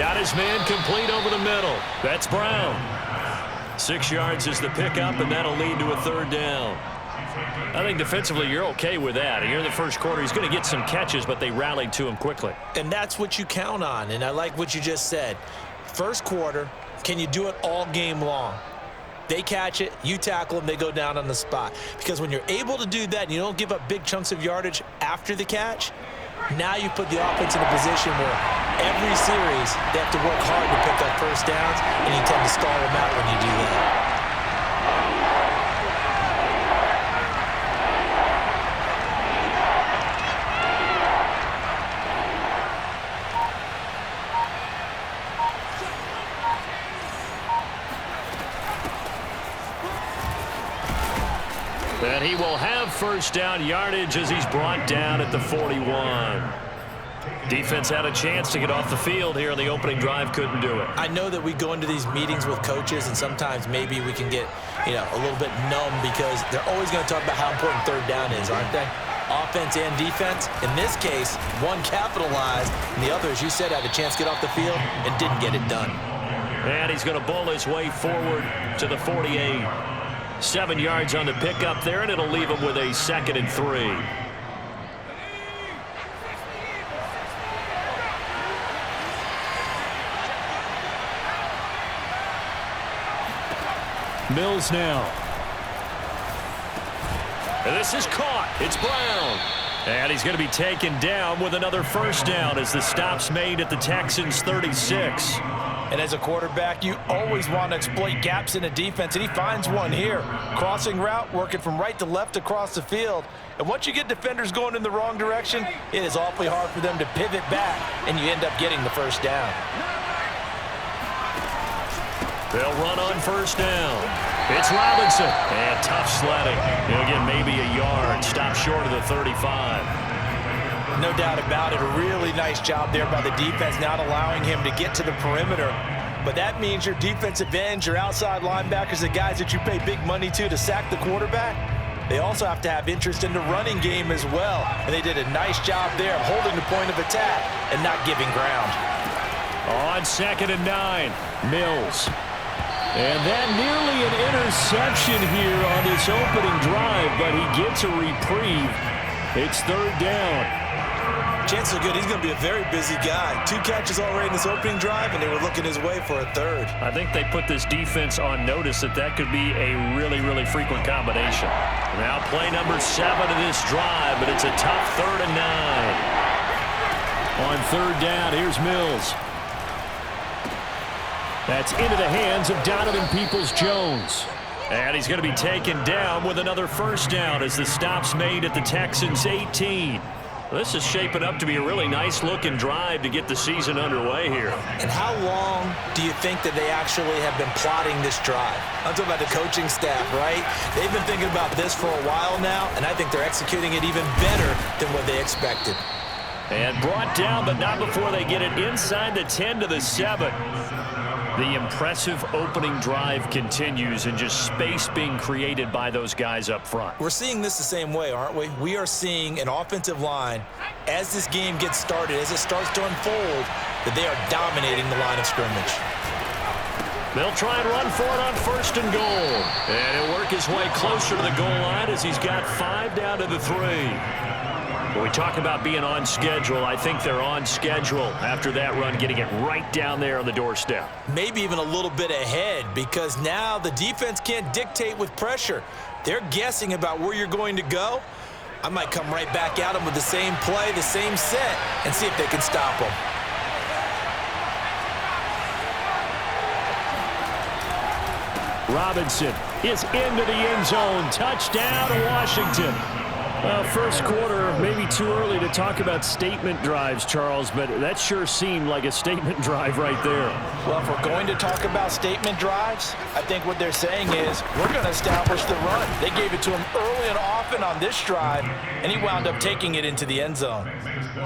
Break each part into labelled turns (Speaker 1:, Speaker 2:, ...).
Speaker 1: Got his man complete over the middle. That's Brown. 6 yards is the pickup, and that'll lead to a third down. I think defensively you're okay with that. Here in the first quarter, he's going to get some catches, but they rallied to him quickly.
Speaker 2: And that's what you count on, and I like what you just said. First quarter, can you do it all game long? They catch it, you tackle them, they go down on the spot. Because when you're able to do that and you don't give up big chunks of yardage after the catch, now you put the offense in a position where every series they have to work hard to pick up first downs, and you tend to stall them out when you do that.
Speaker 1: And he will have first down yardage as he's brought down at the 41. Defense had a chance to get off the field here in the opening drive, couldn't do it.
Speaker 2: I know that we go into these meetings with coaches, and sometimes maybe we can get, a little bit numb because they're always going to talk about how important third down is, aren't they? Offense and defense. In this case, one capitalized, and the other, as you said, had a chance to get off the field and didn't get it done.
Speaker 1: And he's going to bowl his way forward to the 48. 7 yards on the pickup there, and it'll leave him with a 2nd and 3. Mills now. And this is caught. It's Brown. And he's going to be taken down with another first down as the stop's made at the Texans' 36.
Speaker 2: And as a quarterback, you always want to exploit gaps in a defense, and he finds one here. Crossing route, working from right to left across the field. And once you get defenders going in the wrong direction, it is awfully hard for them to pivot back, and you end up getting the first down.
Speaker 1: They'll run on first down. It's Robinson. And tough sledding. He'll get maybe a yard. Stop short of the 35.
Speaker 2: No doubt about it. A really nice job there by the defense, not allowing him to get to the perimeter. But that means your defensive ends, your outside linebackers, the guys that you pay big money to sack the quarterback, they also have to have interest in the running game as well. And they did a nice job there of holding the point of attack and not giving ground.
Speaker 1: On 2nd and 9, Mills. And that nearly an interception here on this opening drive, but he gets a reprieve. It's third down.
Speaker 2: Chances are good he's going to be a very busy guy. 2 catches already in this opening drive, and they were looking his way for a third.
Speaker 1: I think they put this defense on notice that could be a really, really frequent combination. Now play number 7 of this drive, but it's a tough 3rd and 9. On third down, here's Mills. That's into the hands of Donovan Peoples-Jones. And he's going to be taken down with another first down as the stop's made at the Texans' 18. This is shaping up to be a really nice-looking drive to get the season underway here.
Speaker 2: And how long do you think that they actually have been plotting this drive? I'm talking about the coaching staff, right? They've been thinking about this for a while now, and I think they're executing it even better than what they expected.
Speaker 1: And brought down, but not before they get it inside the 10 to the 7. The impressive opening drive continues, and just space being created by those guys up front.
Speaker 2: We're seeing this the same way, aren't we? We are seeing an offensive line, as this game gets started, as it starts to unfold, that they are dominating the line of scrimmage.
Speaker 1: They'll try and run for it on 1st and goal. And he'll work his way closer to the goal line as he's got 5 down to the 3. When we talk about being on schedule, I think they're on schedule after that run, getting it right down there on the doorstep.
Speaker 2: Maybe even a little bit ahead, because now the defense can't dictate with pressure. They're guessing about where you're going to go. I might come right back at them with the same play, the same set, and see if they can stop them.
Speaker 1: Robinson is into the end zone. Touchdown, Washington. Well, first quarter, maybe too early to talk about statement drives, Charles, but that sure seemed like a statement drive right there.
Speaker 2: Well, if we're going to talk about statement drives, I think what they're saying is we're going to establish the run. They gave it to him early and often on this drive, and he wound up taking it into the end zone.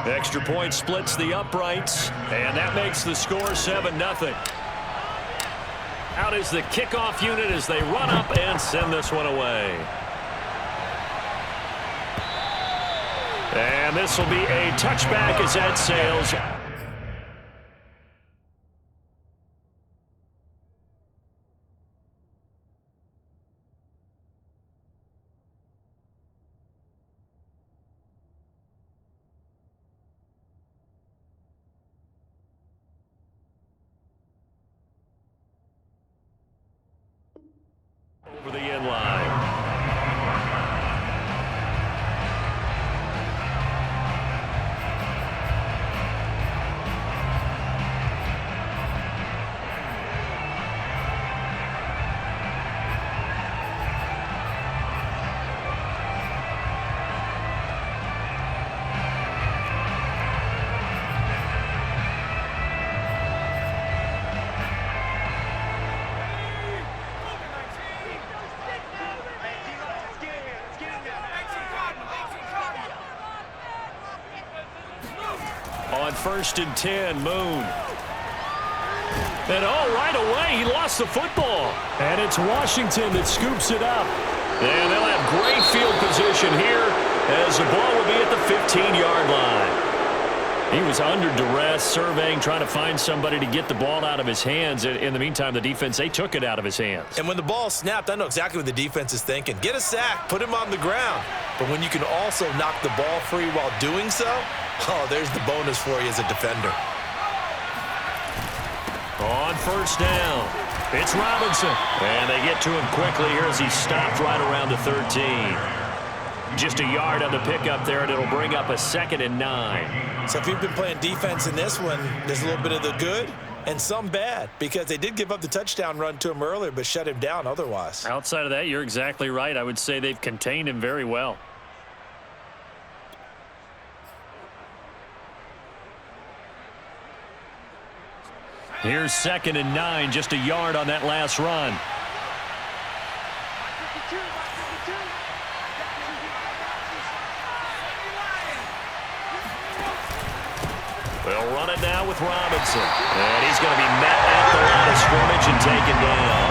Speaker 1: Extra point splits the uprights, and that makes the score 7-0. Out is the kickoff unit as they run up and send this one away. And this will be a touchback as that sails. 1st and 10. Moon. And right away, he lost the football. And it's Washington that scoops it up. And they'll have great field position here as the ball will be at the 15-yard line. He was under duress, surveying, trying to find somebody to get the ball out of his hands. In the meantime, the defense, they took it out of his hands.
Speaker 2: And when the ball snapped, I know exactly what the defense is thinking. Get a sack, put him on the ground. But when you can also knock the ball free while doing so, there's the bonus for you as a defender.
Speaker 1: On 1st down, it's Robinson. And they get to him quickly here as he stopped right around the 13. Just a yard on the pickup there, and it'll bring up a 2nd and 9.
Speaker 2: So if you've been playing defense in this one, there's a little bit of the good and some bad, because they did give up the touchdown run to him earlier but shut him down otherwise.
Speaker 1: Outside of that, you're exactly right. I would say they've contained him very well. Here's 2nd and 9, just a yard on that last run. They'll run it now with Robinson. And he's going to be met at the line of scrimmage and taken down.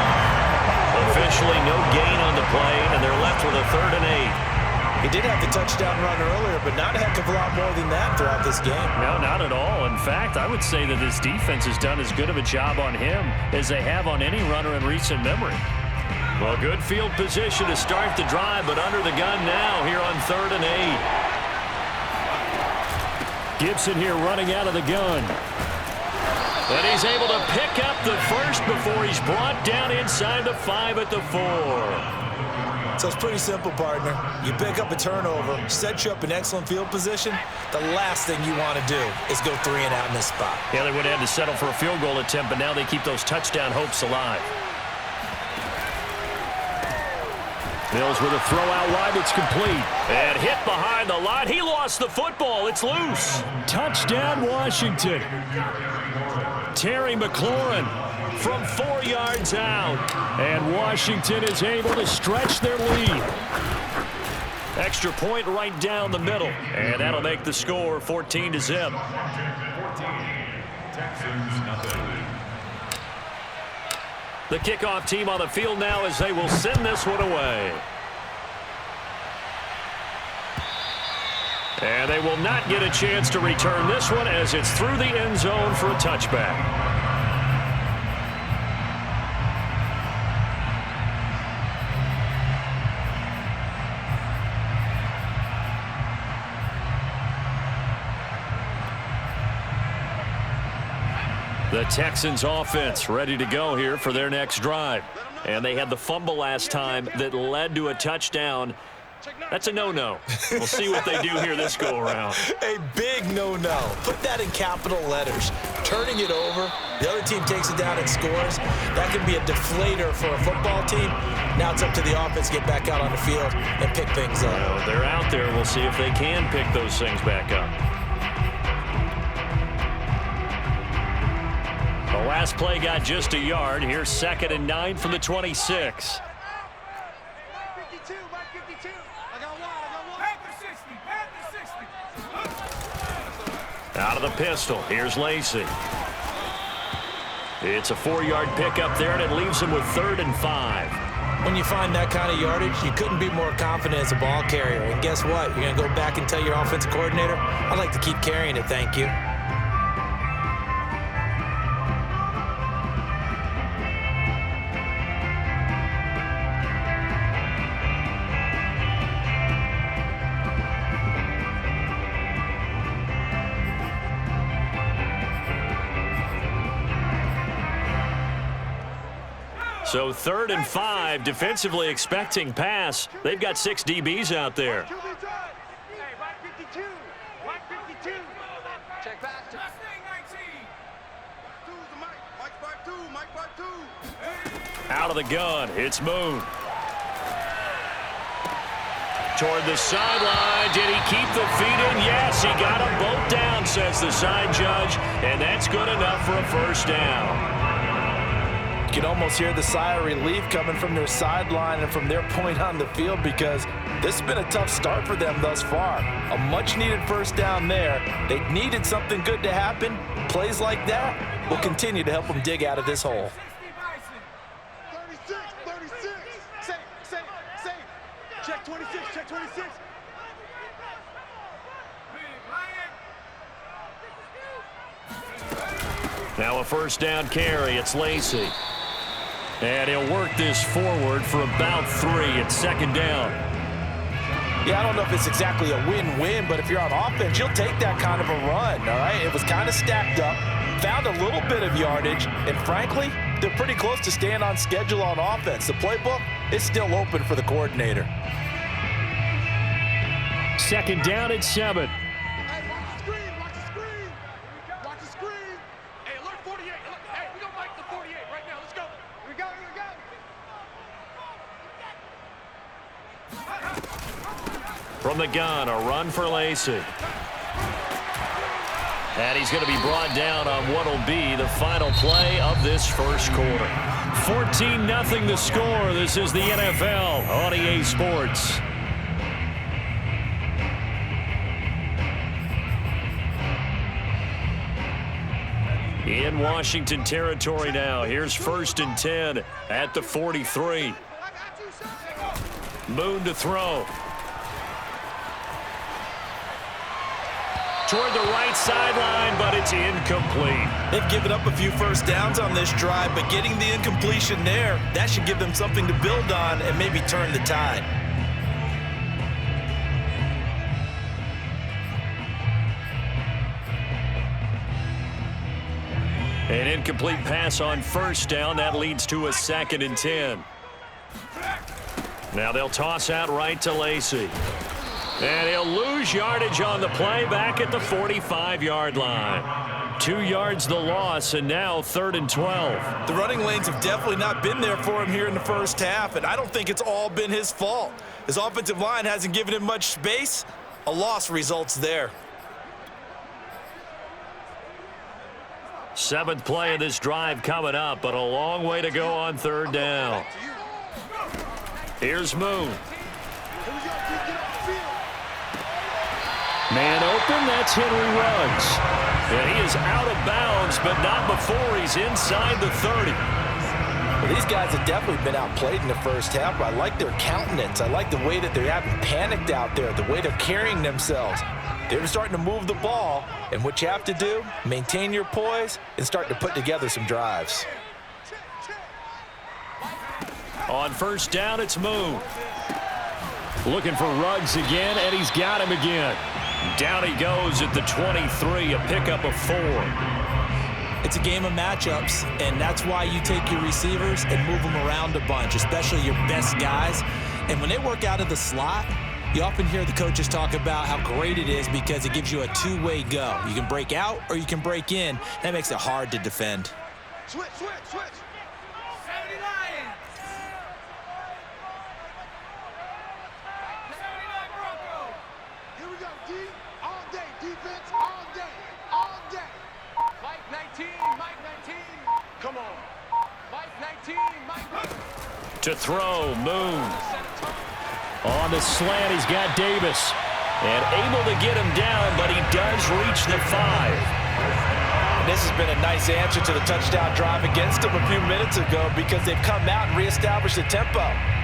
Speaker 1: Officially no gain on the play, and they're left with a 3rd and 8.
Speaker 2: He did have the touchdown run earlier, but not a heck of a lot more than that throughout this game.
Speaker 1: No, not at all. In fact, I would say that this defense has done as good of a job on him as they have on any runner in recent memory. Well, good field position to start the drive, but under the gun now here on 3rd and 8. Gibson here running out of the gun. And he's able to pick up the first before he's brought down inside the 5 at the 4.
Speaker 2: So it's pretty simple, partner. You pick up a turnover, set you up in excellent field position. The last thing you want to do is go 3 and out in this spot.
Speaker 1: Yeah, they would have had to settle for a field goal attempt, but now they keep those touchdown hopes alive. Mills with a throw out wide that's complete. And hit behind the line. He lost the football. It's loose. Touchdown, Washington. Terry McLaurin from 4 yards out. And Washington is able to stretch their lead. Extra point right down the middle. And that'll make the score 14-0. The kickoff team on the field now as they will send this one away. And they will not get a chance to return this one as it's through the end zone for a touchback. The Texans offense ready to go here for their next drive. And they had the fumble last time that led to a touchdown. That's a no-no. We'll see what they do here this go-around.
Speaker 2: A big no-no. Put that in capital letters. Turning it over, the other team takes it down and scores. That can be a deflator for a football team. Now it's up to the offense to get back out on the field and pick things up.
Speaker 1: Well, they're out there. We'll see if they can pick those things back up. The last play got just a yard. Here's 2nd and 9 from the 26. Out of the pistol. Here's Lacey. It's a 4-yard pickup there, and it leaves him with 3rd and 5.
Speaker 2: When you find that kind of yardage, you couldn't be more confident as a ball carrier. And guess what? You're going to go back and tell your offensive coordinator, I'd like to keep carrying it, thank you.
Speaker 1: So 3rd and 5, defensively expecting pass. They've got 6 DBs out there. Out of the gun, it's Moon. Toward the sideline, did he keep the feet in? Yes, he got them both down, says the side judge, and that's good enough for a 1st down.
Speaker 2: can almost hear the sigh of relief coming from their sideline and from their point on the field, because this has been a tough start for them thus far. A much-needed first down there. They needed something good to happen. Plays like that will continue to help them dig out of this hole.
Speaker 3: 36, 36. Safe. Check 26, check 26.
Speaker 1: Now a first down carry. It's Lacy. And he'll work this forward for about 3 at second down.
Speaker 2: Yeah, I don't know if it's exactly a win-win, but if you're on offense, you'll take that kind of a run, all right? It was kind of stacked up, found a little bit of yardage, and frankly, they're pretty close to staying on schedule on offense. The playbook is still open for the coordinator.
Speaker 1: Second down at 7.
Speaker 3: Hey, watch the screen, watch the screen. Watch the screen. Hey, alert 48. Hey, we gonna mic the 48 right now. Let's go. Here we go.
Speaker 1: From the gun, a run for Lacy. And he's going to be brought down on what will be the final play of this first quarter. 14-0 the score. This is the NFL on EA Sports. In Washington territory now. Here's 1st and 10 at the 43. Moon to throw. Toward the right sideline, but it's incomplete.
Speaker 2: They've given up a few first downs on this drive, but getting the incompletion there, that should give them something to build on and maybe turn the tide.
Speaker 1: An incomplete pass on first down. That leads to a 2nd and 10. Now they'll toss out right to Lacy. And he'll lose yardage on the play back at the 45-yard line. 2 yards the loss, and now 3rd and 12.
Speaker 2: The running lanes have definitely not been there for him here in the first half, and I don't think it's all been his fault. His offensive line hasn't given him much space. A loss results there.
Speaker 1: 7th play of this drive coming up, but a long way to go on 3rd down. Here's Moon. Man open, that's Henry Ruggs. And he is out of bounds, but not before he's inside the 30.
Speaker 2: Well, these guys have definitely been outplayed in the first half, but I like their countenance. I like the way that they haven't panicked out there, the way they're carrying themselves. They're starting to move the ball, and what you have to do, maintain your poise and start to put together some drives.
Speaker 1: On first down, it's Moon. Looking for Ruggs again, and he's got him again. Down he goes at the 23, a pickup of 4.
Speaker 2: It's a game of matchups, and that's why you take your receivers and move them around a bunch, especially your best guys. And when they work out of the slot, you often hear the coaches talk about how great it is because it gives you a two-way go. You can break out or you can break in. That makes it hard to defend.
Speaker 3: Switch. 79. Here we go, D. All day. Defense all day. Mike 19. Come on. Mike 19.
Speaker 1: To throw, Moon. On the slant, he's got Davis. And able to get him down, but he does reach the 5.
Speaker 2: And this has been a nice answer to the touchdown drive against them a few minutes ago because they've come out and reestablished the tempo.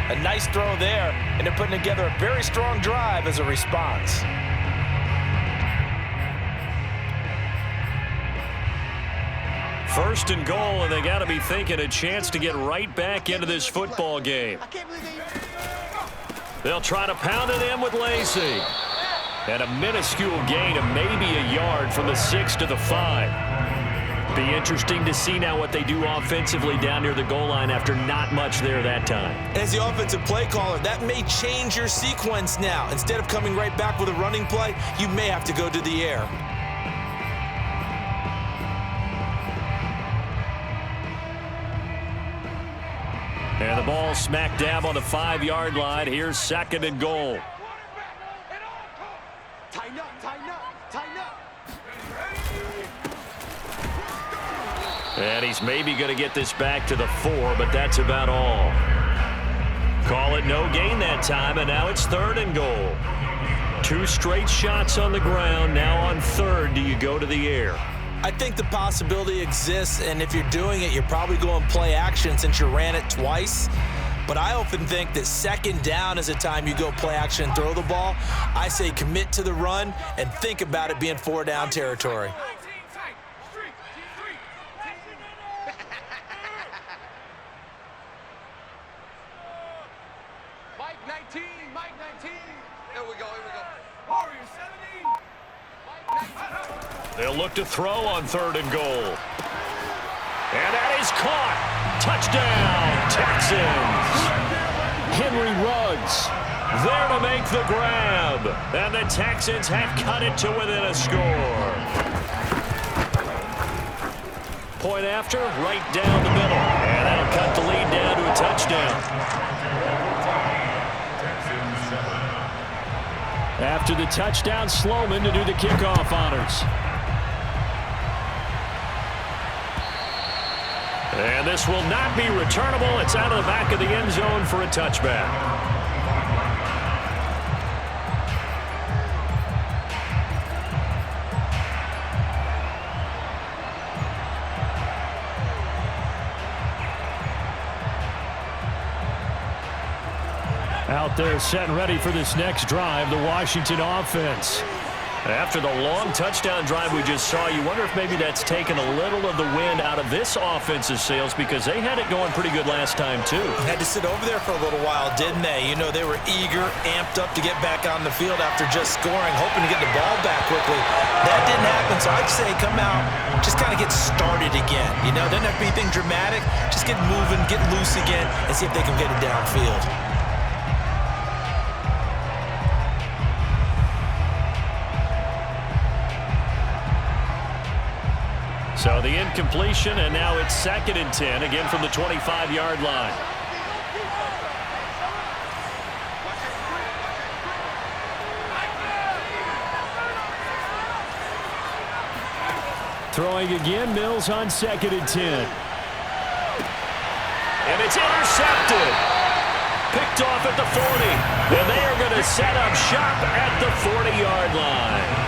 Speaker 2: A nice throw there, and they're putting together a very strong drive as a response.
Speaker 1: First and goal, and they got to be thinking a chance to get right back into this football game. They'll try to pound it in with Lacy. And a minuscule gain of maybe a yard from the 6 to the 5. Be interesting to see now what they do offensively down near the goal line after not much there that time.
Speaker 2: As the offensive play caller, that may change your sequence now. Instead of coming right back with a running play, you may have to go to the air.
Speaker 1: And the ball smack dab on the 5-yard line. Here's 2nd and goal. And he's maybe going to get this back to the 4, but that's about all. Call it no gain that time, and now it's 3rd and goal. 2 straight shots on the ground. Now on 3rd, do you go to the air?
Speaker 2: I think the possibility exists, and if you're doing it, you're probably going play action since you ran it twice. But I often think that 2nd down is a time you go play action and throw the ball. I say commit to the run and think about it being 4 down territory.
Speaker 3: Mike 19. Here we go. Warrior 17.
Speaker 1: They'll look to throw on 3rd and goal. And that is caught. Touchdown, Texans. Henry Ruggs there to make the grab. And the Texans have cut it to within a score. Point after, right down the middle. And that'll cut the lead down to a touchdown. After the touchdown, Sloman to do the kickoff honors. And this will not be returnable. It's out of the back of the end zone for a touchback. Out there set and ready for this next drive, the Washington offense. After the long touchdown drive we just saw, you wonder if maybe that's taken a little of the wind out of this offense's sails because they had it going pretty good last time too.
Speaker 2: Had to sit over there for a little while, didn't they? You know, they were eager, amped up to get back on the field after just scoring, hoping to get the ball back quickly. That didn't happen, so I'd say come out, just kind of get started again. You know, doesn't have to be anything dramatic. Just get moving, get loose again, and see if they can get it downfield.
Speaker 1: So the incompletion, and now it's 2nd and 10, again from the 25-yard line. Throwing again, Mills on 2nd and 10. And it's intercepted. Picked off at the 40. And they are going to set up shop at the 40-yard line.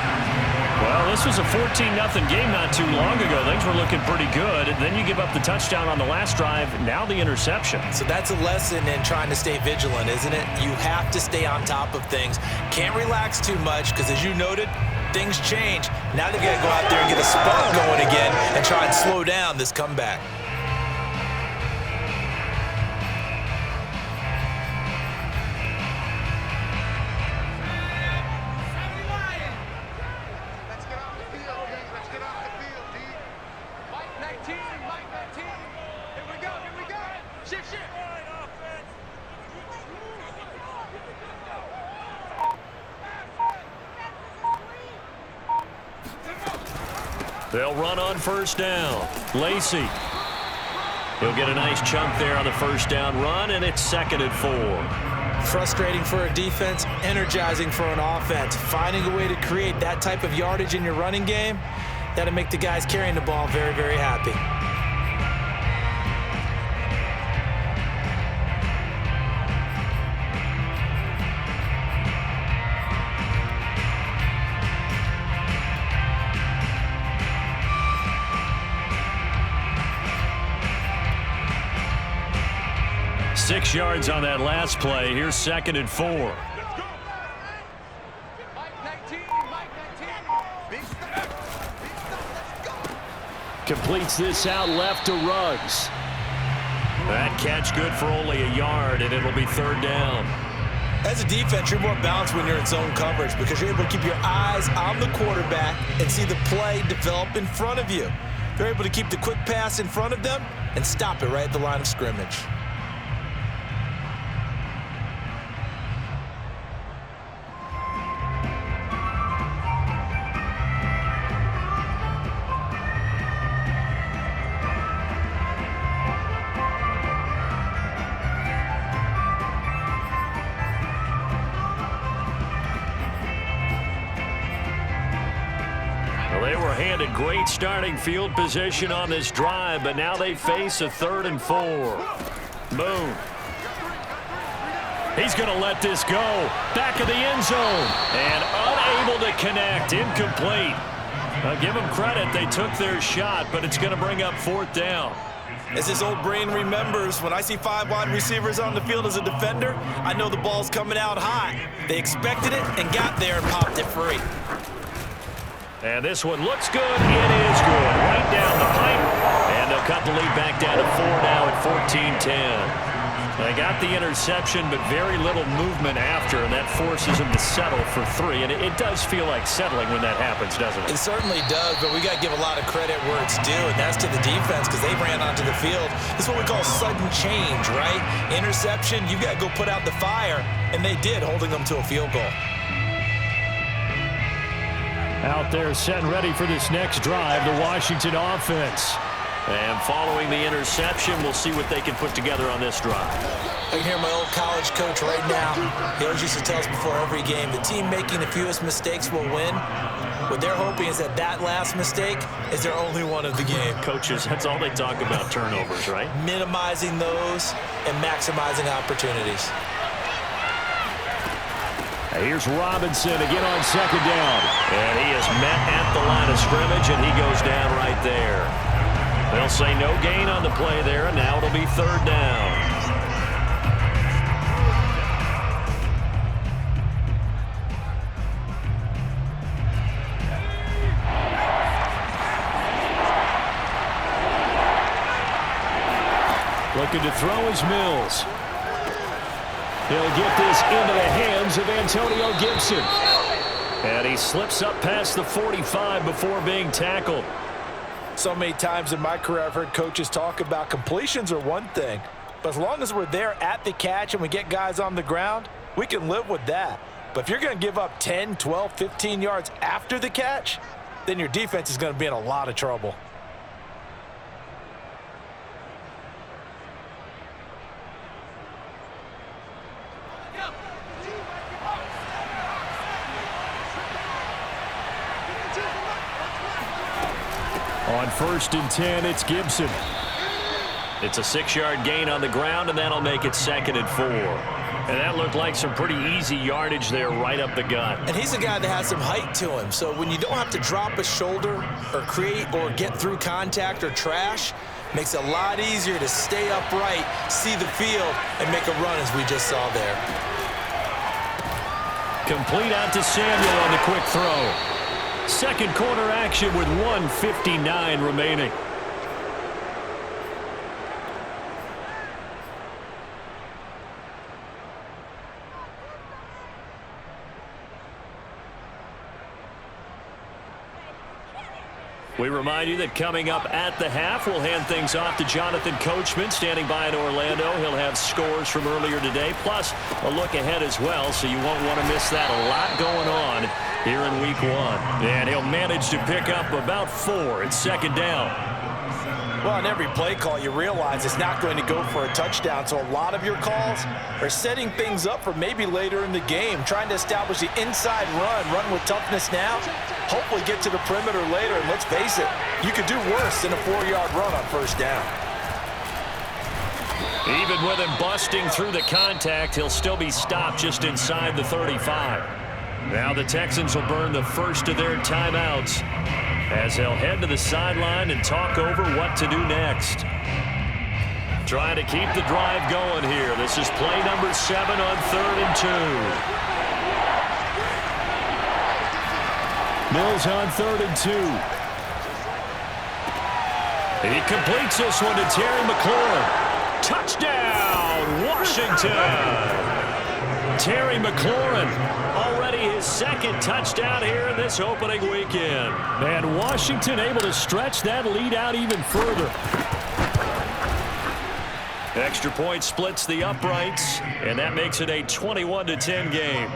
Speaker 1: Well, this was a 14-0 game not too long ago. Things were looking pretty good. And then you give up the touchdown on the last drive. Now the interception.
Speaker 2: So that's a lesson in trying to stay vigilant, isn't it? You have to stay on top of things. Can't relax too much because, as you noted, things change. Now they've got to go out there and get a spark going again and try and slow down this comeback.
Speaker 1: They'll run on 1st down. Lacey. He'll get a nice chunk there on the 1st down run, and it's 2nd and 4.
Speaker 2: Frustrating for a defense, energizing for an offense. Finding a way to create that type of yardage in your running game, that'll make the guys carrying the ball very, very happy.
Speaker 1: Six yards on that last play. Here's 2nd and 4. Completes this out left to Ruggs. That catch good for only a yard, and it'll be 3rd down.
Speaker 2: As a defense, you're more balanced when you're in zone coverage because you're able to keep your eyes on the quarterback and see the play develop in front of you. You're able to keep the quick pass in front of them and stop it right at the line of scrimmage.
Speaker 1: great starting field position on this drive, but now they face a 3rd and 4. Moon. He's going to let this go. Back of the end zone. And unable to connect. Incomplete. Give them credit. They took their shot, but it's going to bring up 4th down.
Speaker 2: As his old brain remembers, when I see 5 wide receivers on the field as a defender, I know the ball's coming out hot. They expected it and got there and popped it free.
Speaker 1: And this one looks good. It is good. Right down the pipe. And they'll cut the lead back down to 4 now at 14-10. They got the interception, but very little movement after, and that forces them to settle for 3. And it does feel like settling when that happens, doesn't it?
Speaker 2: It certainly does, but we got to give a lot of credit where it's due, and that's to the defense because they ran onto the field. This is what we call sudden change, right? Interception, you got to go put out the fire, and they did, holding them to a field goal.
Speaker 1: Out there set and ready for this next drive, the Washington offense. And following the interception, we'll see what they can put together on this drive.
Speaker 2: I can hear my old college coach right now. He always used to tell us before every game, the team making the fewest mistakes will win. What they're hoping is that last mistake is their only one of the game.
Speaker 1: Coaches, that's all they talk about, turnovers, right?
Speaker 2: Minimizing those and maximizing opportunities.
Speaker 1: Here's Robinson again on 2nd down. And he is met at the line of scrimmage, and he goes down right there. They'll say no gain on the play there, and now it'll be 3rd down. Looking to throw is Mills. He'll get this into the hands of Antonio Gibson. And he slips up past the 45 before being tackled.
Speaker 2: So many times in my career I've heard coaches talk about completions are one thing, but as long as we're there at the catch and we get guys on the ground, we can live with that. But if you're going to give up 10, 12, 15 yards after the catch, then your defense is going to be in a lot of trouble.
Speaker 1: On 1st and 10, it's Gibson. It's a 6-yard gain on the ground, and that'll make it 2nd and 4. And that looked like some pretty easy yardage there right up the gut.
Speaker 2: And he's a guy that has some height to him, so when you don't have to drop a shoulder or create or get through contact or trash, makes it a lot easier to stay upright, see the field, and make a run as we just saw there.
Speaker 1: Complete out to Samuel on the quick throw. Second quarter action with 1:59 remaining. We remind you that coming up at the half, we'll hand things off to Jonathan Coachman, standing by in Orlando. He'll have scores from earlier today, plus a look ahead as well, so you won't want to miss that. A lot going on here in Week 1. And he'll manage to pick up about 4 at 2nd down.
Speaker 2: Well, on every play call, you realize it's not going to go for a touchdown, so a lot of your calls are setting things up for maybe later in the game, trying to establish the inside run with toughness now, hopefully get to the perimeter later, and let's face it, you could do worse than a 4-yard run on 1st down.
Speaker 1: Even with him busting through the contact, he'll still be stopped just inside the 35. Now the Texans will burn the first of their timeouts as they'll head to the sideline and talk over what to do next. Trying to keep the drive going here. This is play number 7 on 3rd and 2. Mills on 3rd and 2. He completes this one to Terry McLaurin. Touchdown, Washington! Terry McLaurin, already his 2nd touchdown here in this opening weekend. And Washington able to stretch that lead out even further. Extra point splits the uprights, and that makes it a 21-10 game.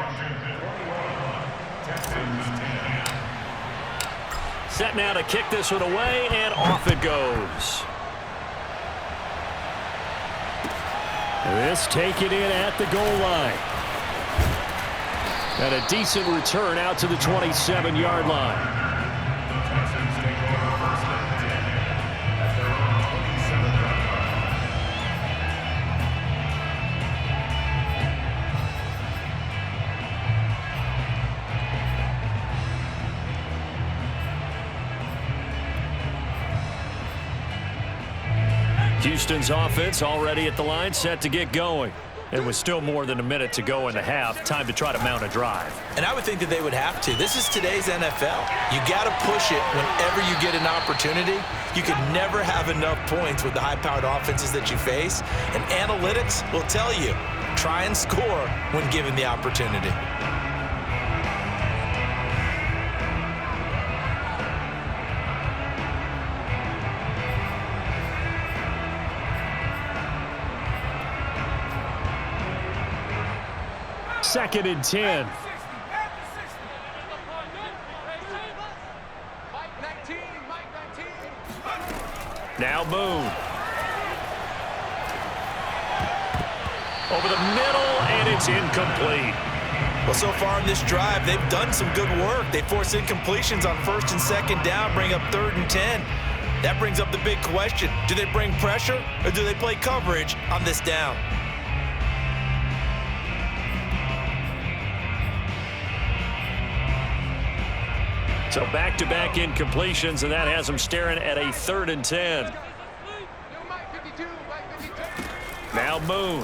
Speaker 1: Set now to kick this one away, and off it goes. This taken in at the goal line. And a decent return out to the 27-yard line. Houston's offense already at the line, set to get going. And with still more than a minute to go in the half, time to try to mount a drive.
Speaker 2: And I would think that they would have to. This is today's NFL. You got to push it whenever you get an opportunity. You can never have enough points with the high-powered offenses that you face. And analytics will tell you, try and score when given the opportunity.
Speaker 1: Second and 10. Now Moon. Over the middle, and it's incomplete.
Speaker 2: Well, so far in this drive, they've done some good work. They force incompletions on first and second down, bring up 3rd and 10. That brings up the big question. Do they bring pressure, or do they play coverage on this down?
Speaker 1: So back-to-back incompletions, and that has them staring at a 3rd and 10. Now Moon.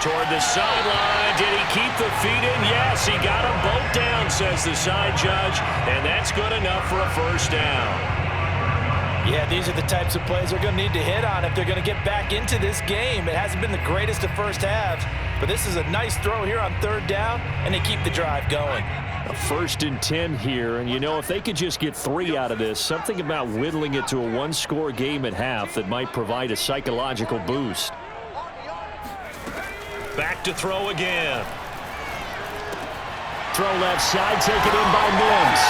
Speaker 1: Toward the sideline. Did he keep the feet in? Yes, he got them both down, says the side judge, and that's good enough for a first down.
Speaker 2: Yeah, these are the types of plays they're going to need to hit on if they're going to get back into this game. It hasn't been the greatest of first halves, but this is a nice throw here on 3rd down, and they keep the drive going.
Speaker 1: A 1st and 10 here, and you know, if they could just get 3 out of this, something about whittling it to a 1-score game at half that might provide a psychological boost. Back to throw again. Throw left side, taken in by Mims.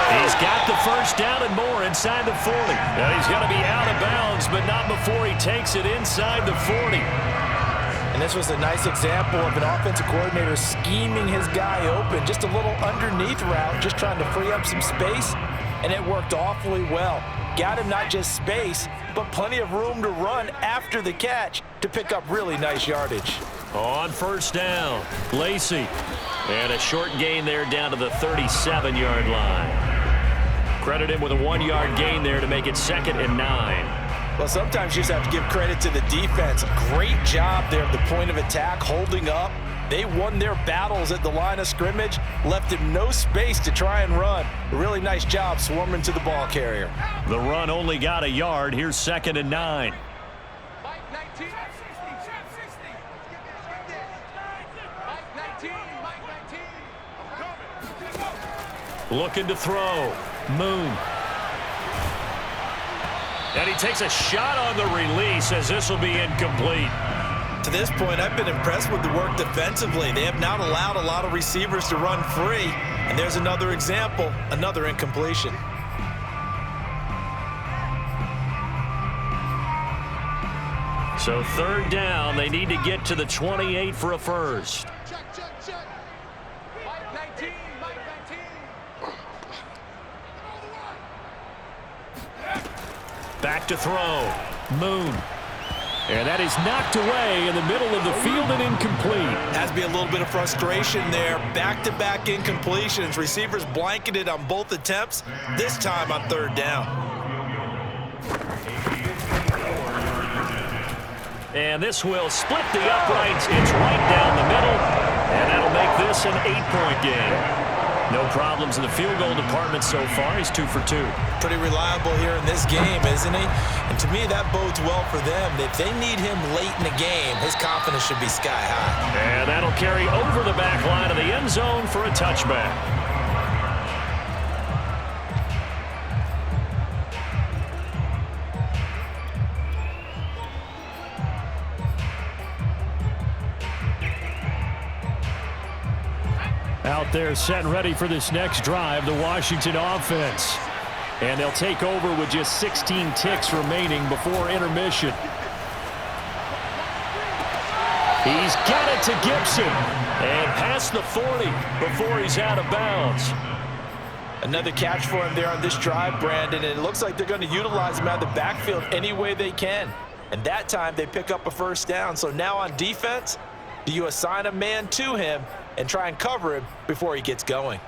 Speaker 1: He's got the first down and more inside the 40. Now he's going to be out of bounds, but not before he takes it inside the 40.
Speaker 2: And this was a nice example of an offensive coordinator scheming his guy open. Just a little underneath route, just trying to free up some space, and it worked awfully well. Got him not just space, but plenty of room to run after the catch to pick up really nice yardage.
Speaker 1: On first down, Lacey. And a short gain there down to the 37-yard line. Credit him with a 1-yard gain there to make it 2nd and 9.
Speaker 2: Well, sometimes you just have to give credit to the defense. Great job there at the point of attack, holding up. They won their battles at the line of scrimmage, left him no space to try and run. A really nice job swarming to the ball carrier.
Speaker 1: The run only got a yard. Here's 2nd and 9. Looking to throw. Moon. And he takes a shot on the release as this will be incomplete.
Speaker 2: To this point, I've been impressed with the work defensively. They have not allowed a lot of receivers to run free. And there's another example, another incompletion.
Speaker 1: So 3rd down, they need to get to the 28 for a first. Back to throw. Moon. And that is knocked away in the middle of the field and incomplete.
Speaker 2: Has to be a little bit of frustration there. Back-to-back incompletions. Receivers blanketed on both attempts, this time on 3rd down.
Speaker 1: And this will split the uprights. It's right down the middle. And that'll make this an 8-point game. No problems in the field goal department so far. He's 2 for 2.
Speaker 2: Pretty reliable here in this game, isn't he? And to me, that bodes well for them. If they need him late in the game, his confidence should be sky high.
Speaker 1: And that'll carry over the back line of the end zone for a touchback. Out there set and ready for this next drive, the Washington offense. And they'll take over with just 16 ticks remaining before intermission. He's got it to Gibson. And past the 40 before he's out of bounds.
Speaker 2: Another catch for him there on this drive, Brandon. And it looks like they're going to utilize him out of the backfield any way they can. And that time they pick up a first down. So now on defense, do you assign a man to him and try and cover him before he gets going?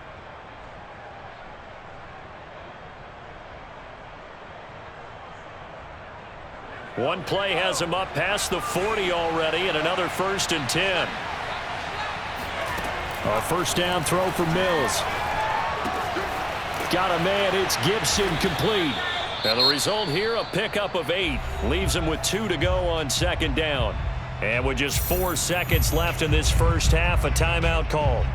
Speaker 1: One play has him up past the 40 already, and another 1st and 10. A first down throw for Mills. Got a man. It's Gibson, complete. And the result here, a pickup of 8. Leaves him with 2 to go on 2nd down. And with just 4 seconds left in this first half, a timeout called.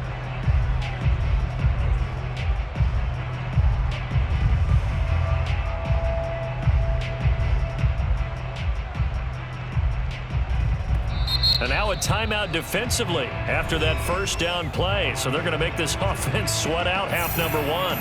Speaker 1: And now a timeout defensively after that first down play. So they're going to make this offense sweat out half number 1.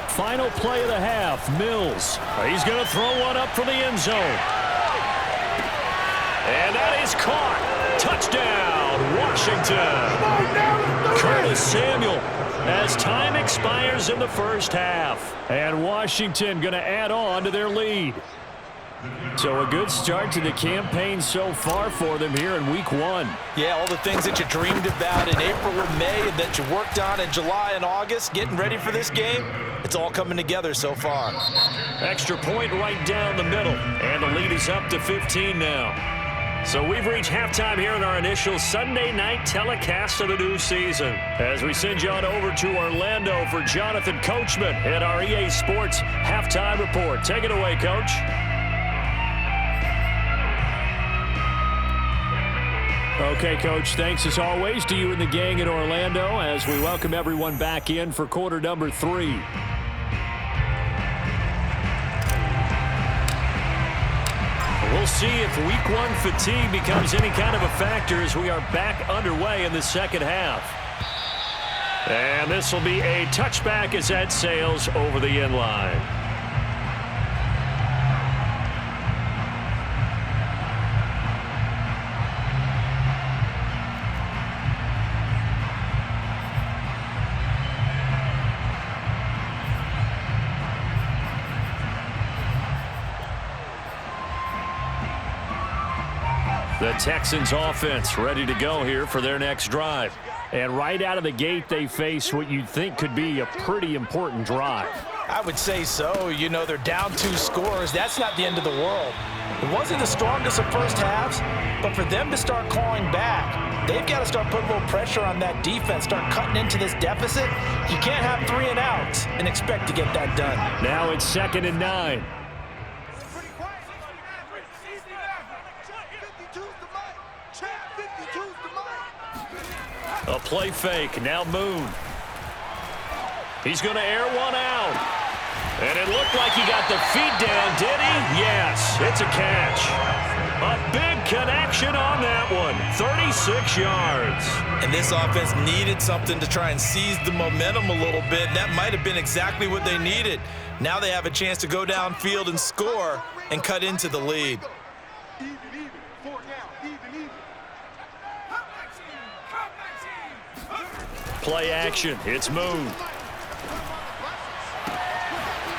Speaker 1: Final play of the half, Mills. He's going to throw one up from the end zone. And that is caught. Touchdown, Washington. Curtis Samuel as time expires in the first half. And Washington going to add on to their lead. So a good start to the campaign so far for them here in week 1.
Speaker 2: Yeah, all the things that you dreamed about in April and May and that you worked on in July and August, getting ready for this game, it's all coming together so far.
Speaker 1: Extra point right down the middle, and the lead is up to 15 now. So we've reached halftime here in our initial Sunday night telecast of the new season. As we send you on over to Orlando for Jonathan Coachman at our EA Sports Halftime Report. Take it away, Coach. Okay, Coach, thanks as always to you and the gang in Orlando as we welcome everyone back in for quarter number 3. We'll see if week 1 fatigue becomes any kind of a factor as we are back underway in the second half. And this will be a touchback as that sails over the end line. The Texans offense ready to go here for their next drive. And right out of the gate, they face what you'd think could be a pretty important drive.
Speaker 2: I would say so. You know, they're down 2 scores. That's not the end of the world. It wasn't the strongest of first halves, but for them to start clawing back, they've got to start putting a little pressure on that defense, start cutting into this deficit. You can't have 3 and outs and expect to get that done.
Speaker 1: Now it's 2nd and 9. A play fake. Now Moon. He's going to air one out. And it looked like he got the feet down, did he? Yes, it's a catch. A big connection on that one. 36 yards.
Speaker 2: And this offense needed something to try and seize the momentum a little bit. That might have been exactly what they needed. Now they have a chance to go downfield and score and cut into the lead.
Speaker 1: Play action. It's Moon.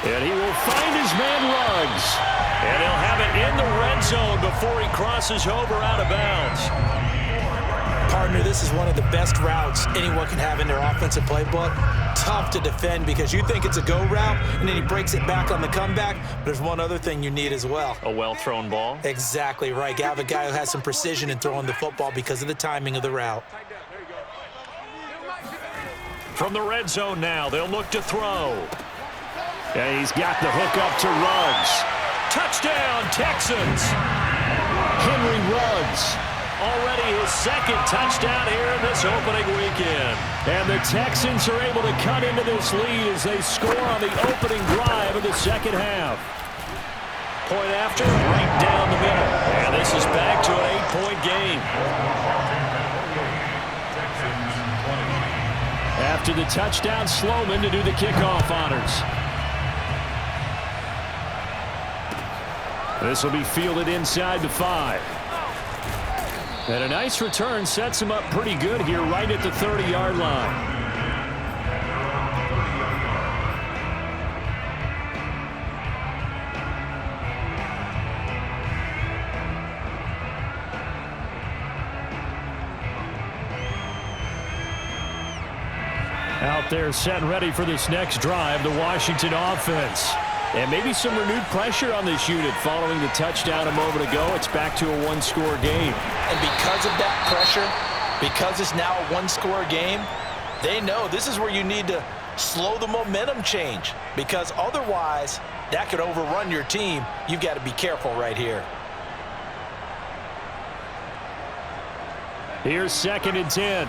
Speaker 1: And he will find his man Ruggs. And he'll have it in the red zone before he crosses over out of bounds.
Speaker 2: Partner, this is one of the best routes anyone can have in their offensive playbook. Tough to defend because you think it's a go route, and then he breaks it back on the comeback. But there's one other thing you need as well.
Speaker 1: A well-thrown ball?
Speaker 2: Exactly right. You have a guy who has some precision in throwing the football because of the timing of the route.
Speaker 1: From the red zone now, they'll look to throw. And he's got the hook up to Ruggs. Touchdown, Texans! Henry Ruggs. Already his 2nd touchdown here in this opening weekend. And the Texans are able to cut into this lead as they score on the opening drive of the second half. Point after, right down the middle. And this is back to an 8-point game. Off to the touchdown, Sloman to do the kickoff honors. This will be fielded inside the 5. And a nice return sets him up pretty good here right at the 30-yard line. Out there set and ready for this next drive, the Washington offense. And maybe some renewed pressure on this unit following the touchdown a moment ago. It's back to a one-score game.
Speaker 2: And because of that pressure, because it's now a one-score game, they know this is where you need to slow the momentum change, because otherwise that could overrun your team. You've got to be careful right here.
Speaker 1: Here's 2nd and 10.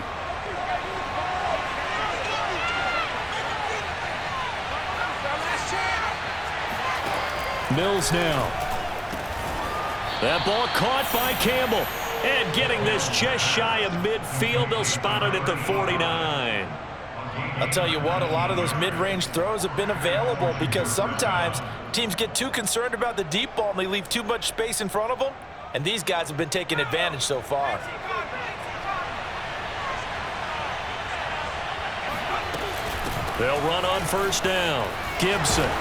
Speaker 1: Mills now. That ball caught by Campbell. And getting this just shy of midfield. They'll spot it at the 49.
Speaker 2: I'll tell you what, a lot of those mid-range throws have been available because sometimes teams get too concerned about the deep ball and they leave too much space in front of them. And these guys have been taking advantage so far.
Speaker 1: They'll run on 1st down. Gibson.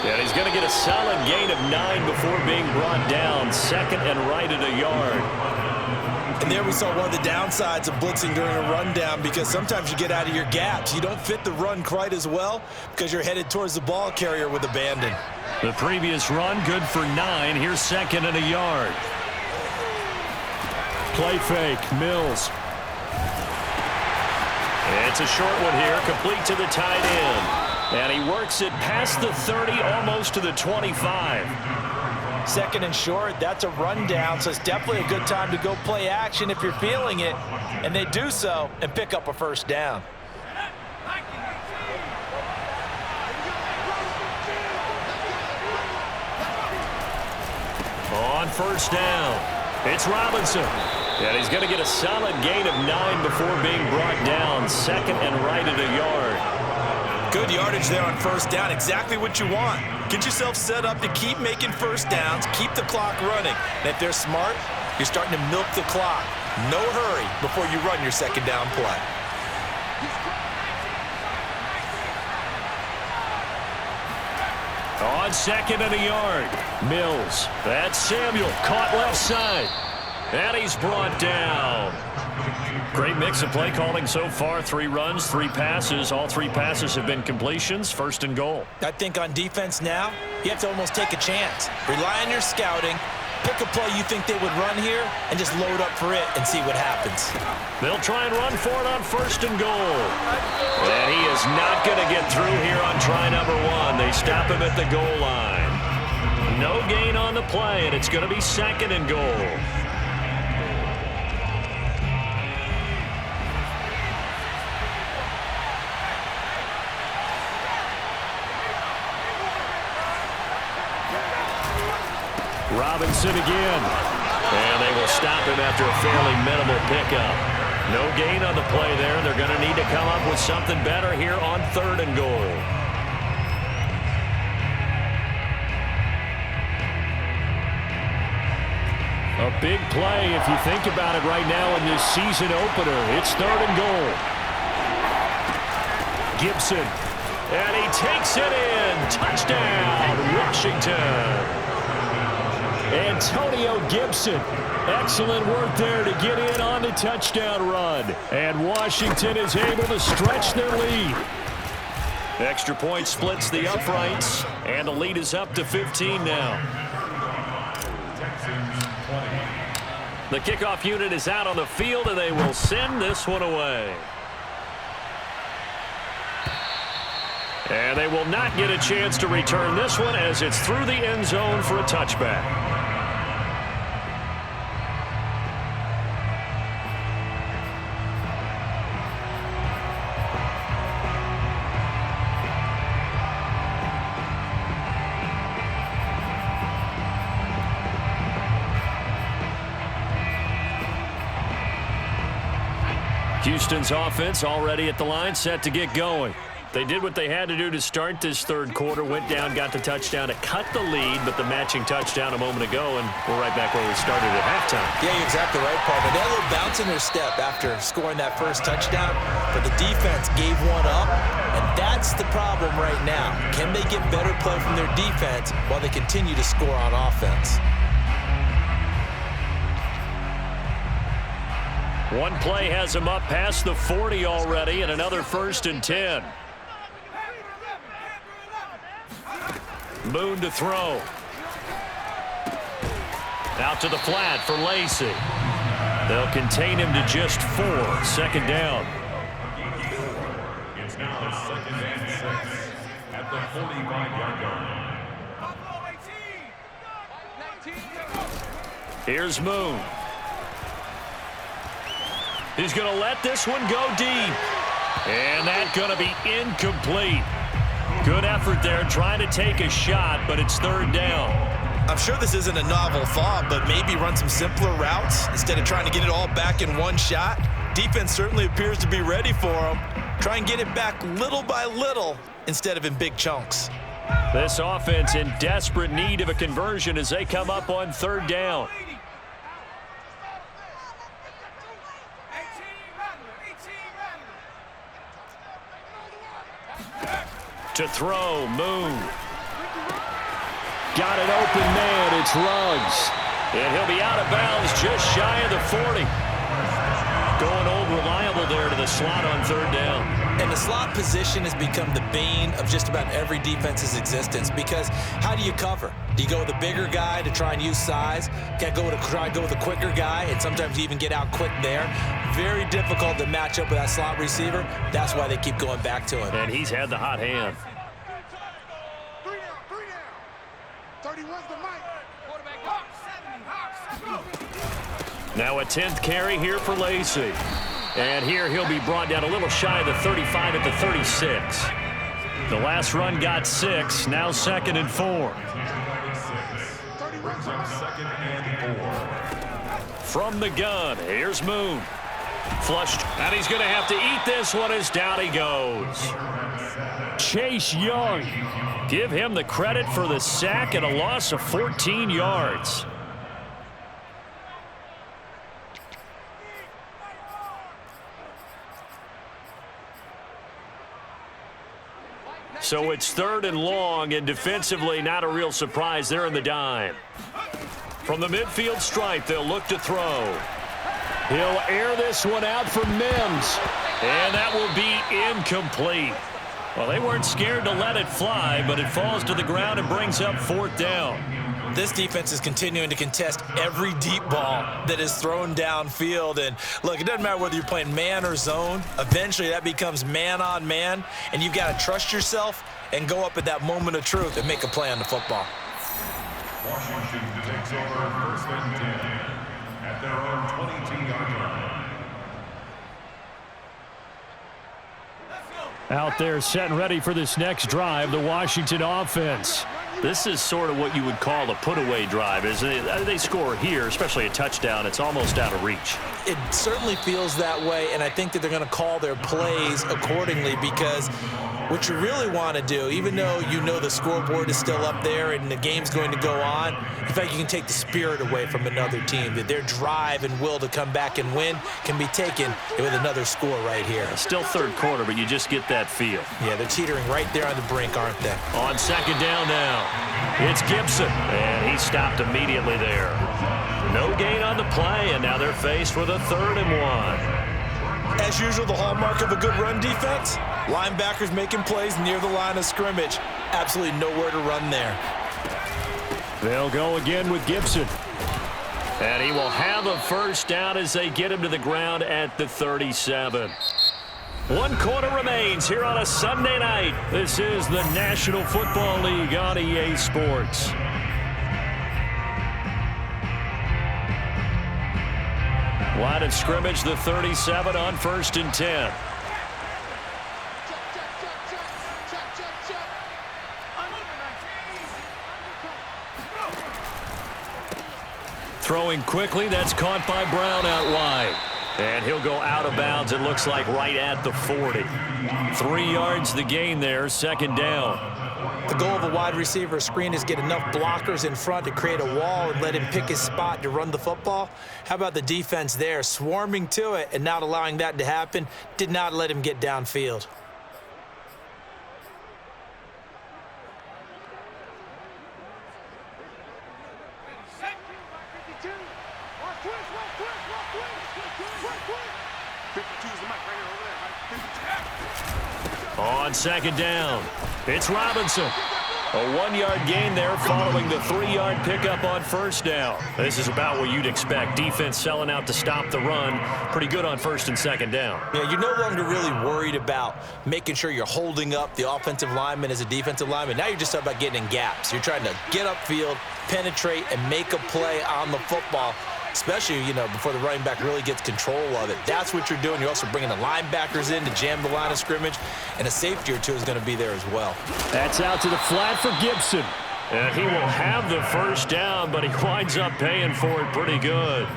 Speaker 1: And he's going to get a solid gain of 9 before being brought down. 2nd and right at a yard.
Speaker 2: And there we saw one of the downsides of blitzing during a rundown, because sometimes you get out of your gaps. You don't fit the run quite as well because you're headed towards the ball carrier with abandon.
Speaker 1: The previous run good for 9. Here's 2nd and a yard. Play fake. Mills. It's a short one here, complete to the tight end. And he works it past the 30, almost to the 25.
Speaker 2: 2nd and short, that's a rundown, so it's definitely a good time to go play action if you're feeling it. And they do so and pick up a 1st down.
Speaker 1: On 1st down, it's Robinson. And he's going to get a solid gain of 9 before being brought down. 2nd and right at a yard.
Speaker 2: Good yardage there on 1st down. Exactly what you want. Get yourself set up to keep making 1st downs, keep the clock running. And if they're smart, you're starting to milk the clock. No hurry before you run your 2nd down play.
Speaker 1: On 2nd and a yard, Mills. That's Samuel, caught left side. And he's brought down. Great mix of play calling so far. 3 runs, 3 passes. All 3 passes have been completions. 1st and goal.
Speaker 2: I think on defense now, you have to almost take a chance. Rely on your scouting. Pick a play you think they would run here and just load up for it and see what happens.
Speaker 1: They'll try and run for it on 1st and goal. And he is not going to get through here on try number 1. They stop him at the goal line. No gain on the play, and it's going to be 2nd and goal. Robinson again. And they will stop him after a fairly minimal pickup. No gain on the play there. They're going to need to come up with something better here on 3rd and goal. A big play if you think about it right now in this season opener. It's 3rd and goal. Gibson. And he takes it in. Touchdown, Washington. Antonio Gibson. Excellent work there to get in on the touchdown run. And Washington is able to stretch their lead. Extra point splits the uprights, and the lead is up to 15 now. The kickoff unit is out on the field, and they will send this one away. And they will not get a chance to return this one as it's through the end zone for a touchback. Houston's offense already at the line, set to get going. They did what they had to do to start this third quarter, went down, got the touchdown to cut the lead, but the matching touchdown a moment ago, and we're right back where we started at halftime.
Speaker 2: Yeah, you're exactly right, partner. They had a little bounce in their step after scoring that first touchdown, but the defense gave one up, and that's the problem right now. Can they get better play from their defense while they continue to score on offense?
Speaker 1: One play has him up past the 40 already, and another 1st and 10. Moon to throw. Out to the flat for Lacy. They'll contain him to just 4. 2nd down.
Speaker 4: It's now 2nd and 6 at the 45-yard line.
Speaker 1: Here's Moon. He's going to let this one go deep. And that's going to be incomplete. Good effort there trying to take a shot, but it's 3rd down.
Speaker 2: I'm sure this isn't a novel thought, but maybe run some simpler routes instead of trying to get it all back in one shot. Defense certainly appears to be ready for him. Try and get it back little by little instead of in big chunks.
Speaker 1: This offense in desperate need of a conversion as they come up on 3rd down. To throw, Moon. Got an open man, it's Ruggs. And he'll be out of bounds just shy of the 40. Going old reliable there to the slot on 3rd down.
Speaker 2: And the slot position has become the bane of just about every defense's existence because how do you cover? Do you go with a bigger guy to try and use size? Try to go with a quicker guy, and sometimes you even get out quick there. Very difficult to match up with that slot receiver. That's why they keep going back to him.
Speaker 1: And he's had the hot hand.
Speaker 3: 3 down. 31's the mic.
Speaker 1: Now a 10th carry here for Lacy. And here he'll be brought down a little shy of the 35 at the 36. The last run got 6, now 2nd and 4. From the gun, here's Moon. Flushed, and he's going to have to eat this one as down he goes. Chase Young. Give him the credit for the sack and a loss of 14 yards. So it's 3rd and long, and defensively not a real surprise there in the dime. From the midfield stripe, they'll look to throw. He'll air this one out for Mims, and that will be incomplete. Well, they weren't scared to let it fly, but it falls to the ground and brings up 4th down.
Speaker 2: This defense is continuing to contest every deep ball that is thrown downfield. And look, it doesn't matter whether you're playing man or zone. Eventually, that becomes man on man, and you've got to trust yourself and go up at that moment of truth and make a play on the football.
Speaker 4: Washington takes over 1st and 10 at their own 22-yard line.
Speaker 1: Out there set and ready for this next drive, the Washington offense. This is sort of what you would call a put-away drive, isn't it? They score here, especially a touchdown. It's almost out of reach.
Speaker 2: It certainly feels that way, and I think that they're going to call their plays accordingly because what you really want to do, even though you know the scoreboard is still up there and the game's going to go on, in fact, you can take the spirit away from another team. That their drive and will to come back and win can be taken with another score right here.
Speaker 1: Still 3rd quarter, but you just get that feel.
Speaker 2: Yeah, they're teetering right there on the brink, aren't they?
Speaker 1: On 2nd down now, it's Gibson, and he stopped immediately there. No gain on the play, and now they're faced with a 3rd and 1.
Speaker 2: As usual, the hallmark of a good run defense, linebackers making plays near the line of scrimmage. Absolutely nowhere to run there.
Speaker 1: They'll go again with Gibson. And he will have a 1st down as they get him to the ground at the 37. 1 quarter remains here on a Sunday night. This is the National Football League on EA Sports. Line of scrimmage, the 37 on 1st and 10. Throwing quickly, that's caught by Brown out wide. And he'll go out of bounds, it looks like, right at the 40. 3 yards the gain there, second down.
Speaker 2: The goal of a wide receiver screen is get enough blockers in front to create a wall and let him pick his spot to run the football. How about the defense there, swarming to it and not allowing that to happen? Did not let him get downfield.
Speaker 1: On second down, it's Robinson. A 1-yard gain there following the 3-yard pickup on first down. This is about what you'd expect. Defense selling out to stop the run. Pretty good on first and second down.
Speaker 2: Yeah, you're no longer really worried about making sure you're holding up the offensive lineman as a defensive lineman. Now you're just about getting in gaps. You're trying to get upfield, penetrate, and make a play on the football, especially, before the running back really gets control of it. That's what you're doing. You're also bringing the linebackers in to jam the line of scrimmage, and a safety or two is going to be there as well.
Speaker 1: That's out to the flat for Gibson. And he will have the first down, but he winds up paying for it pretty good.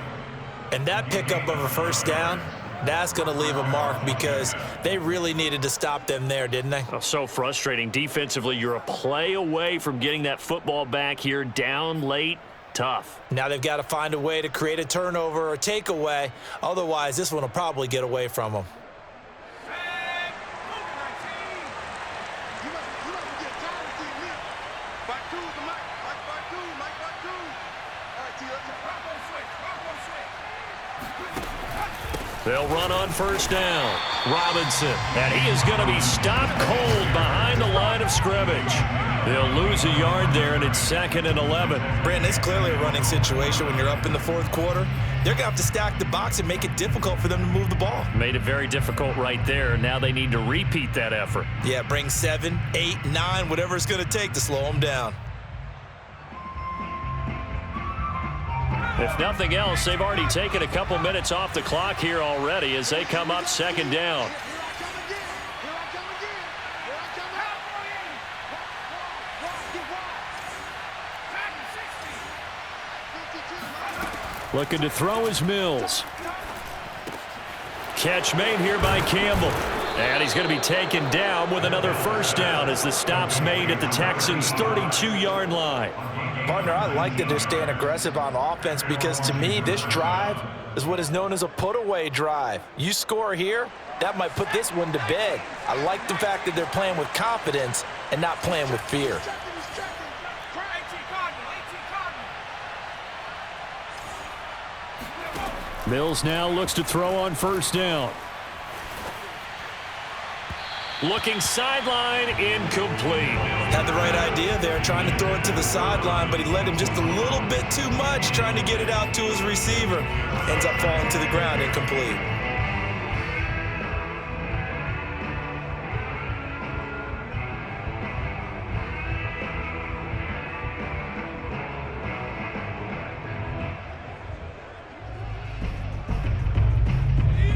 Speaker 2: And that pickup of a first down, that's going to leave a mark because they really needed to stop them there, didn't they?
Speaker 1: Oh, so frustrating. Defensively, you're a play away from getting that football back here, down late. Tough.
Speaker 2: Now they've got to find a way to create a turnover or takeaway. Otherwise, this one will probably get away from them.
Speaker 1: They'll run on first down. Robinson, and he is going to be stopped cold behind the line of scrimmage. They'll lose a yard there, and it's 2nd and 11.
Speaker 2: Brandon, it's clearly a running situation when you're up in the fourth quarter. They're going to have to stack the box and make it difficult for them to move the ball.
Speaker 1: Made it very difficult right there. Now they need to repeat that effort.
Speaker 2: Yeah, bring 7, 8, 9, whatever it's going to take to slow them down.
Speaker 1: If nothing else, they've already taken a couple minutes off the clock here already as they come up second down. Looking to throw is Mills. Catch made here by Campbell. And he's going to be taken down with another first down as the stop's made at the Texans' 32-yard line.
Speaker 2: Partner, I like that they're staying aggressive on offense because, to me, this drive is what is known as a put-away drive. You score here, that might put this one to bed. I like the fact that they're playing with confidence and not playing with fear.
Speaker 1: Mills now looks to throw on first down. Looking sideline, incomplete.
Speaker 2: Had the right idea there, trying to throw it to the sideline, but he led him just a little bit too much, trying to get it out to his receiver. Ends up falling to the ground, incomplete.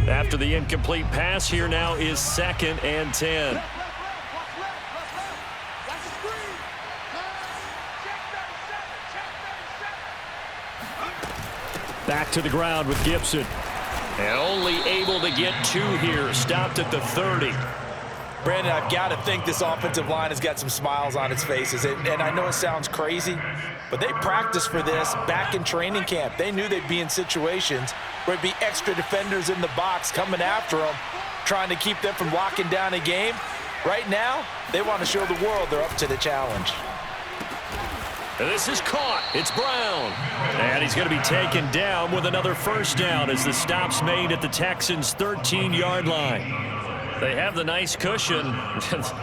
Speaker 1: After the incomplete pass, here now is 2nd and 10. Back to the ground with Gibson. And only able to get 2 here. Stopped at the 30.
Speaker 2: Brandon, I've got to think this offensive line has got some smiles on its faces. And I know it sounds crazy, but they practiced for this back in training camp. They knew they'd be in situations where it'd be extra defenders in the box coming after them, trying to keep them from locking down a game. Right now, they want to show the world they're up to the challenge.
Speaker 1: And this is caught. It's Brown. And he's going to be taken down with another first down as the stop's made at the Texans' 13-yard line. They have the nice cushion.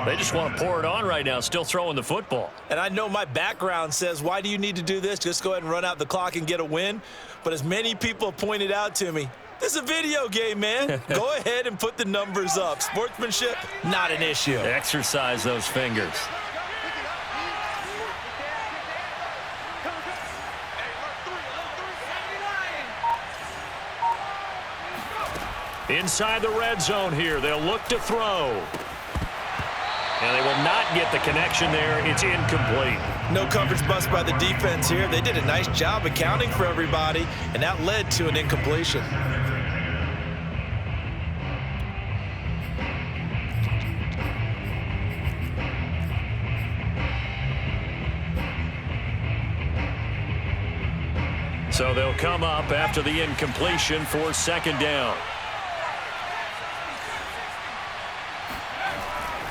Speaker 1: They just want to pour it on right now, still throwing the football.
Speaker 2: And I know my background says, why do you need to do this? Just go ahead and run out the clock and get a win. But as many people have pointed out to me, this is a video game, man. Go ahead and put the numbers up. Sportsmanship, not an issue.
Speaker 1: Exercise those fingers. Inside the red zone here, they'll look to throw. And they will not get the connection there. It's incomplete.
Speaker 2: No coverage bust by the defense here. They did a nice job accounting for everybody, and that led to an incompletion.
Speaker 1: So they'll come up after the incompletion for second down.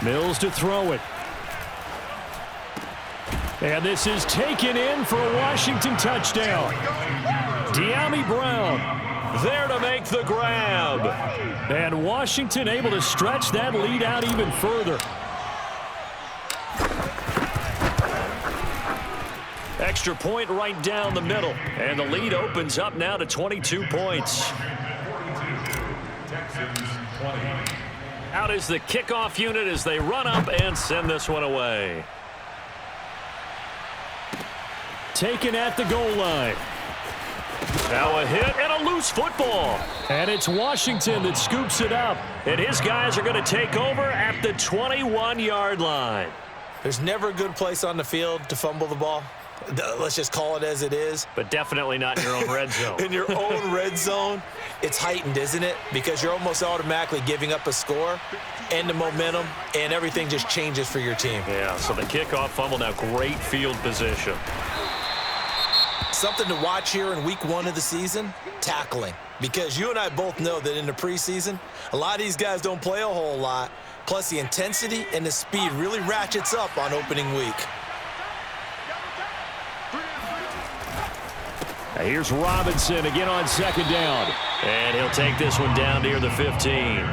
Speaker 1: Mills to throw it. And this is taken in for a Washington touchdown. De'Ami Brown there to make the grab. And Washington able to stretch that lead out even further. Extra point right down the middle. And the lead opens up now to 22 points.
Speaker 4: Texans 20.
Speaker 1: Out is the kickoff unit as they run up and send this one away. Taken at the goal line. Now a hit and a loose football. And it's Washington that scoops it up. And his guys are going to take over at the 21-yard line.
Speaker 2: There's never a good place on the field to fumble the ball. Let's just call it as it is.
Speaker 1: But definitely not in your own red zone.
Speaker 2: In your own red zone, it's heightened, isn't it? Because you're almost automatically giving up a score and the momentum, and everything just changes for your team.
Speaker 1: Yeah, so the kickoff fumble, now great field position.
Speaker 2: Something to watch here in week 1 of the season, tackling. Because you and I both know that in the preseason, a lot of these guys don't play a whole lot. Plus, the intensity and the speed really ratchets up on opening week.
Speaker 1: Now here's Robinson again on second down. And he'll take this one down near the 15.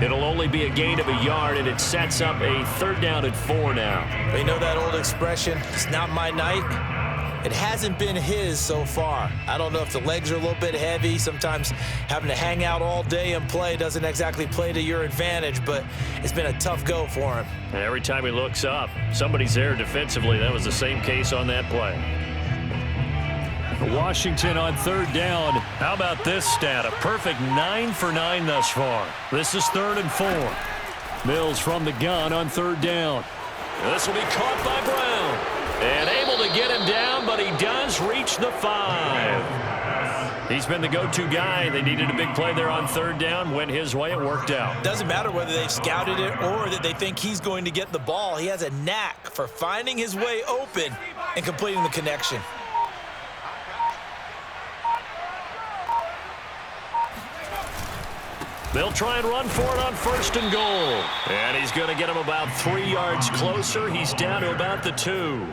Speaker 1: It'll only be a gain of a yard, and it sets up a 3rd down and 4 now.
Speaker 2: You know that old expression, it's not my night? It hasn't been his so far. I don't know if the legs are a little bit heavy. Sometimes having to hang out all day and play doesn't exactly play to your advantage, but it's been a tough go for him.
Speaker 1: And every time he looks up, somebody's there defensively. That was the same case on that play. Washington on 3rd down. How about this stat? A perfect 9 for 9 thus far. This is 3rd and 4. Mills from the gun on 3rd down. This will be caught by Brown. And able to get him down, but he does reach the 5. He's been the go-to guy. They needed a big play there on 3rd down. Went his way. It worked out.
Speaker 2: Doesn't matter whether they've scouted it or that they think he's going to get the ball. He has a knack for finding his way open and completing the connection.
Speaker 1: They'll try and run for it on 1st and goal. And he's going to get him about 3 yards closer. He's down to about the 2.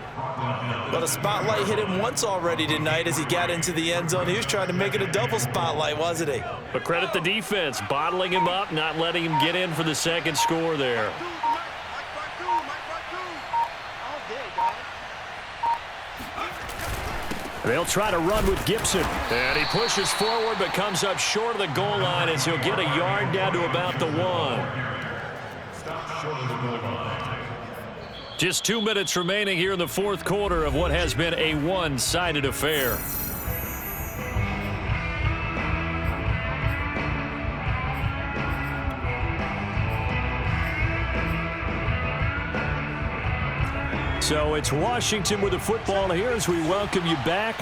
Speaker 2: But a spotlight hit him once already tonight as he got into the end zone. He was trying to make it a double spotlight, wasn't he?
Speaker 1: But credit the defense, bottling him up, not letting him get in for the 2nd score there. They'll try to run with Gibson. And he pushes forward but comes up short of the goal line as he'll get a yard down to about the 1.
Speaker 4: Stop short of the goal line.
Speaker 1: Just 2 minutes remaining here in the 4th quarter of what has been a one-sided affair. So it's Washington with the football here as we welcome you back.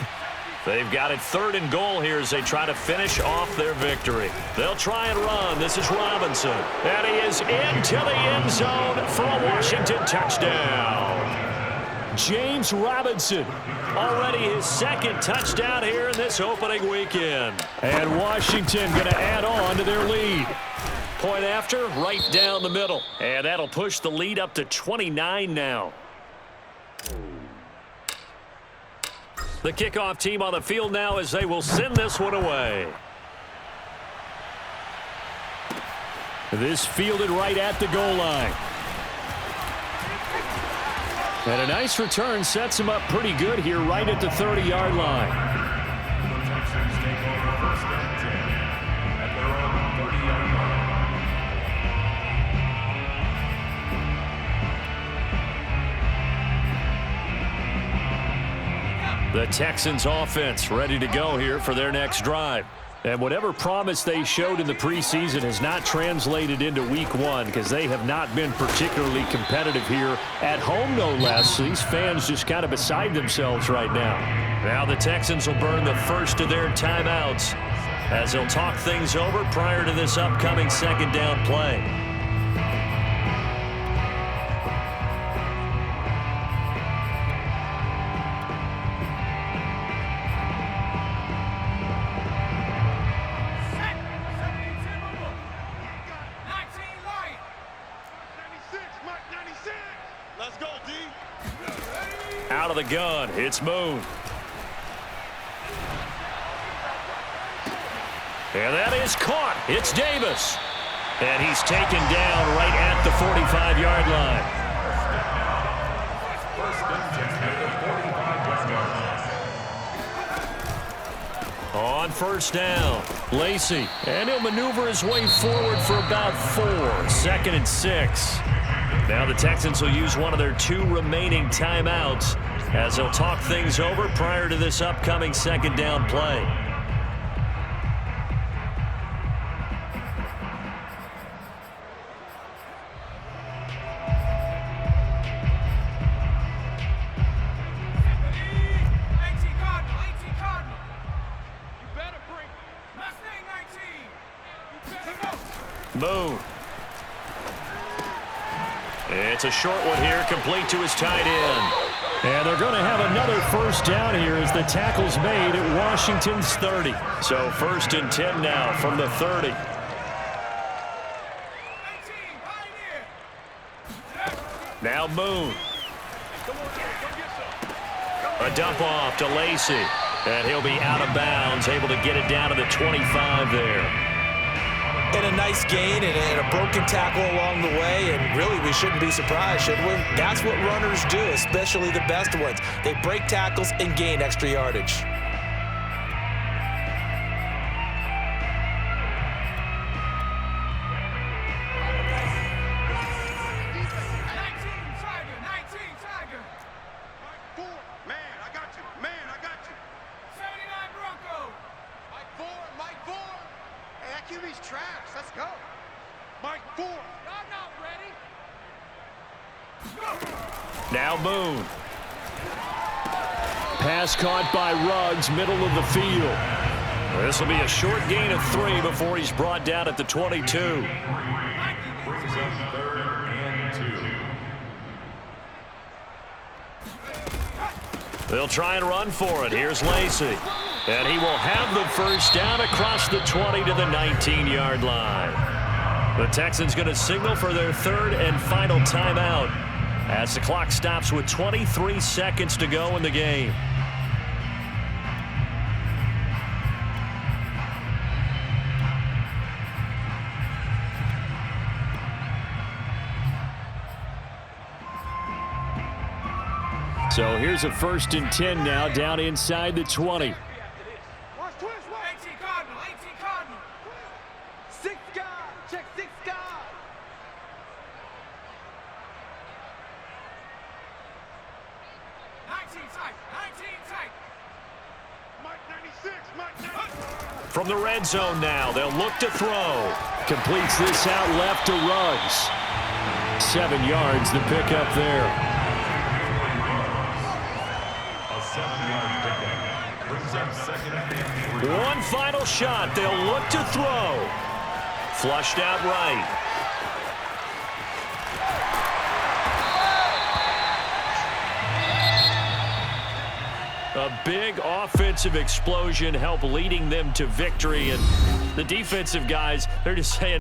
Speaker 1: They've got it 3rd and goal here as they try to finish off their victory. They'll try and run. This is Robinson. And he is into the end zone for a Washington touchdown. James Robinson, already his 2nd touchdown here in this opening weekend. And Washington going to add on to their lead. Point after, right down the middle. And that'll push the lead up to 29 now. The kickoff team on the field now as they will send this one away. This fielded right at the goal line. And a nice return sets him up pretty good here right at the 30-yard line.
Speaker 4: The Texans take over 1st and 10 at their own 30-yard line.
Speaker 1: The Texans offense ready to go here for their next drive. And whatever promise they showed in the preseason has not translated into week 1 because they have not been particularly competitive here at home, no less. These fans just kind of beside themselves right now. Now the Texans will burn the first of their timeouts as they'll talk things over prior to this upcoming 2nd down play. Out of the gun, it's Moon. And that is caught. It's Davis. And he's taken down right at the 45-yard line. On first down, Lacey. And he'll maneuver his way forward for about 4. 2nd and 6. Now the Texans will use one of their 2 remaining timeouts as they'll talk things over prior to this upcoming 2nd down play. Moon. It's a short one here, complete to his tight end. And they're going to have another first down here as the tackle's made at Washington's 30. So 1st and 10 now from the 30. Now Moon. A dump off to Lacey. And he'll be out of bounds, able to get it down to the 25 there.
Speaker 2: And a nice gain and a broken tackle along the way, and really we shouldn't be surprised, should we? That's what runners do, especially the best ones. They break tackles and gain extra yardage.
Speaker 3: QB's trash. Let's go. Mike 4. I'm not ready.
Speaker 1: Now Moon. Pass caught by Ruggs, middle of the field. This will be a short gain of 3 before he's brought down at the 22.
Speaker 4: Brings up 3rd and 2.
Speaker 1: They'll try and run for it. Here's Lacey. And he will have the first down across the 20 to the 19-yard line. The Texans going to signal for their 3rd and final timeout as the clock stops with 23 seconds to go in the game. So here's a 1st and 10 now down inside the 20.
Speaker 3: Watch twist. 18 Cardinal. 18 Cardinal. 6 guys. Check 6 guys.
Speaker 1: From the red zone now, they'll look to throw. Completes this out left to Ruggs. 7 yards the pickup there.
Speaker 4: A 7-yard pickup. Brings up 2nd and 3.
Speaker 1: One final shot. They'll look to throw. Flushed out right. A big offensive explosion helped leading them to victory. And the defensive guys, they're just saying,